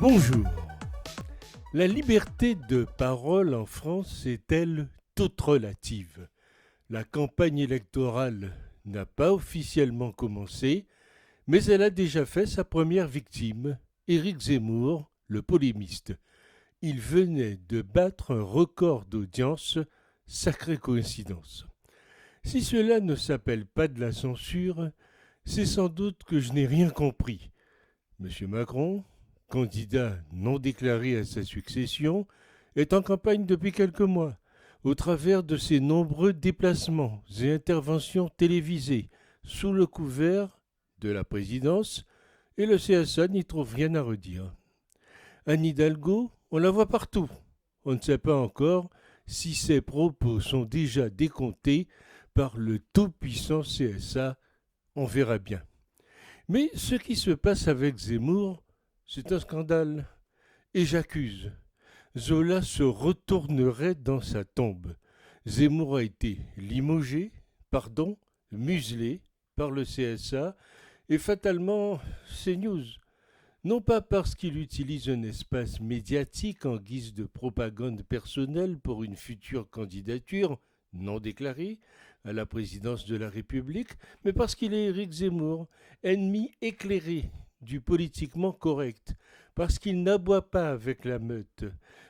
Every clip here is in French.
Bonjour. La liberté de parole en France est-elle toute relative? La campagne électorale n'a pas officiellement commencé, mais elle a déjà fait sa première victime, Éric Zemmour, le polémiste. Il venait de battre un record d'audience, sacrée coïncidence. Si cela ne s'appelle pas de la censure, c'est sans doute que je n'ai rien compris. Monsieur Macron, candidat non déclaré à sa succession, est en campagne depuis quelques mois, au travers de ses nombreux déplacements et interventions télévisées, sous le couvert de la présidence, et le CSA n'y trouve rien à redire. Anne Hidalgo, on la voit partout. On ne sait pas encore si ses propos sont déjà décomptés par le tout-puissant CSA, on verra bien. Mais ce qui se passe avec Zemmour, c'est un scandale. Et j'accuse. Zola se retournerait dans sa tombe. Zemmour a été muselé par le CSA et fatalement CNews. Non pas parce qu'il utilise un espace médiatique en guise de propagande personnelle pour une future candidature non déclarée à la présidence de la République, mais parce qu'il est Éric Zemmour, ennemi éclairé du politiquement correct, parce qu'il n'aboie pas avec la meute,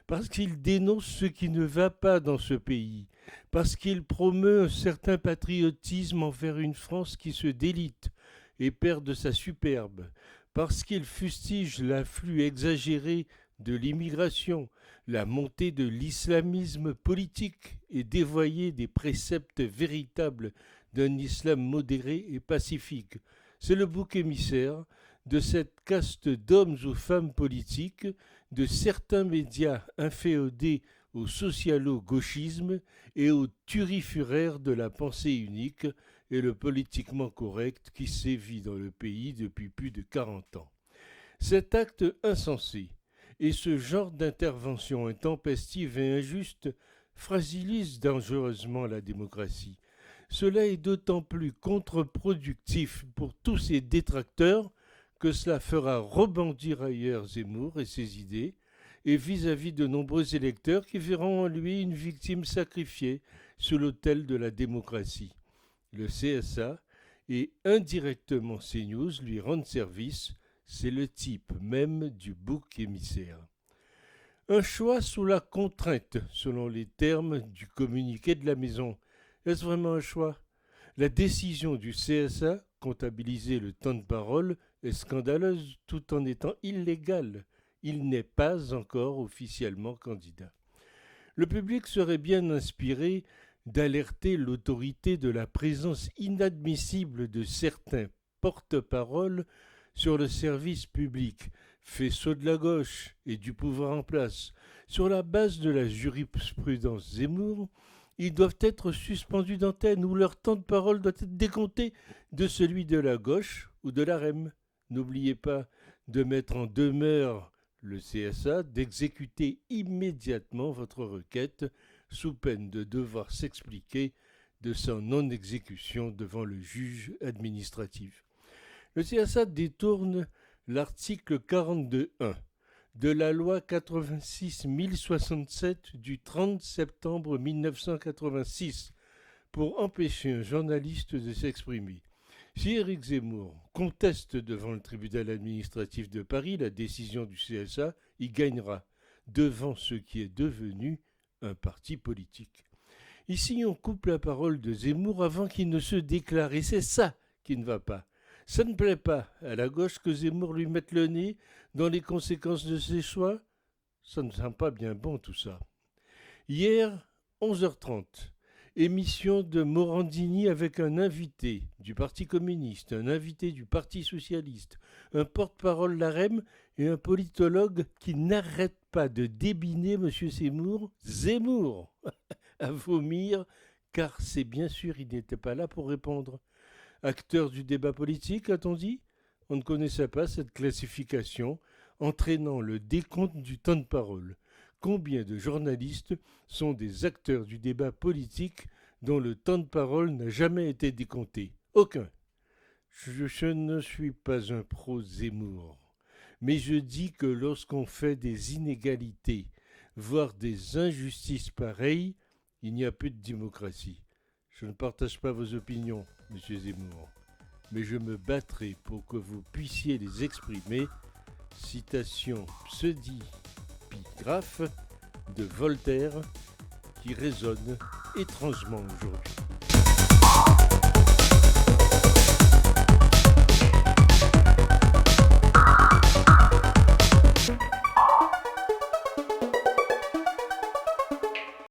parce qu'il dénonce ce qui ne va pas dans ce pays, parce qu'il promeut un certain patriotisme envers une France qui se délite et perd de sa superbe, parce qu'il fustige l'afflux exagéré de l'immigration, la montée de l'islamisme politique et dévoyé des préceptes véritables d'un islam modéré et pacifique. C'est le bouc émissaire de cette caste d'hommes ou femmes politiques, de certains médias inféodés au socialo-gauchisme et au turifuraire de la pensée unique et le politiquement correct qui sévit dans le pays depuis plus de 40 ans. Cet acte insensé et ce genre d'intervention intempestive et injuste fragilisent dangereusement la démocratie. Cela est d'autant plus contre-productif pour tous ces détracteurs que cela fera rebondir ailleurs Zemmour et ses idées, et vis-à-vis de nombreux électeurs qui verront en lui une victime sacrifiée sur l'autel de la démocratie. Le CSA et indirectement CNews lui rendent service, c'est le type même du bouc émissaire. Un choix sous la contrainte, selon les termes du communiqué de la maison. Est-ce vraiment un choix? La décision du CSA, comptabiliser le temps de parole, est scandaleuse tout en étant illégale. Il n'est pas encore officiellement candidat. Le public serait bien inspiré d'alerter l'autorité de la présence inadmissible de certains porte-paroles sur le service public, faisceau de la gauche et du pouvoir en place. Sur la base de la jurisprudence Zemmour, ils doivent être suspendus d'antenne ou leur temps de parole doit être décompté de celui de la gauche ou de la REM. N'oubliez pas de mettre en demeure le CSA d'exécuter immédiatement votre requête sous peine de devoir s'expliquer de son non-exécution devant le juge administratif. Le CSA détourne l'article 42.1 de la loi 86-1067 du 30 septembre 1986 pour empêcher un journaliste de s'exprimer. Si Éric Zemmour conteste devant le tribunal administratif de Paris la décision du CSA, il gagnera devant ce qui est devenu un parti politique. Ici, on coupe la parole de Zemmour avant qu'il ne se déclare, et c'est ça qui ne va pas. Ça ne plaît pas à la gauche que Zemmour lui mette le nez dans les conséquences de ses choix. Ça ne sent pas bien bon tout ça. Hier, 11h30, émission de Morandini avec un invité du Parti communiste, un invité du Parti socialiste, un porte-parole LAREM et un politologue qui n'arrête pas de débiner M. Zemmour, à vomir, car c'est bien sûr il n'était pas là pour répondre. Acteur du débat politique, a-t-on dit? On ne connaissait pas cette classification entraînant le décompte du temps de parole. Combien de journalistes sont des acteurs du débat politique dont le temps de parole n'a jamais été décompté? Aucun. Je ne suis pas un pro-Zemmour, Mais je dis que lorsqu'on fait des inégalités, voire des injustices pareilles, il n'y a plus de démocratie. Je ne partage pas vos opinions, monsieur Zemmour, mais je me battrai pour que vous puissiez les exprimer. Citation pseudepigraphe de Voltaire qui résonne étrangement aujourd'hui.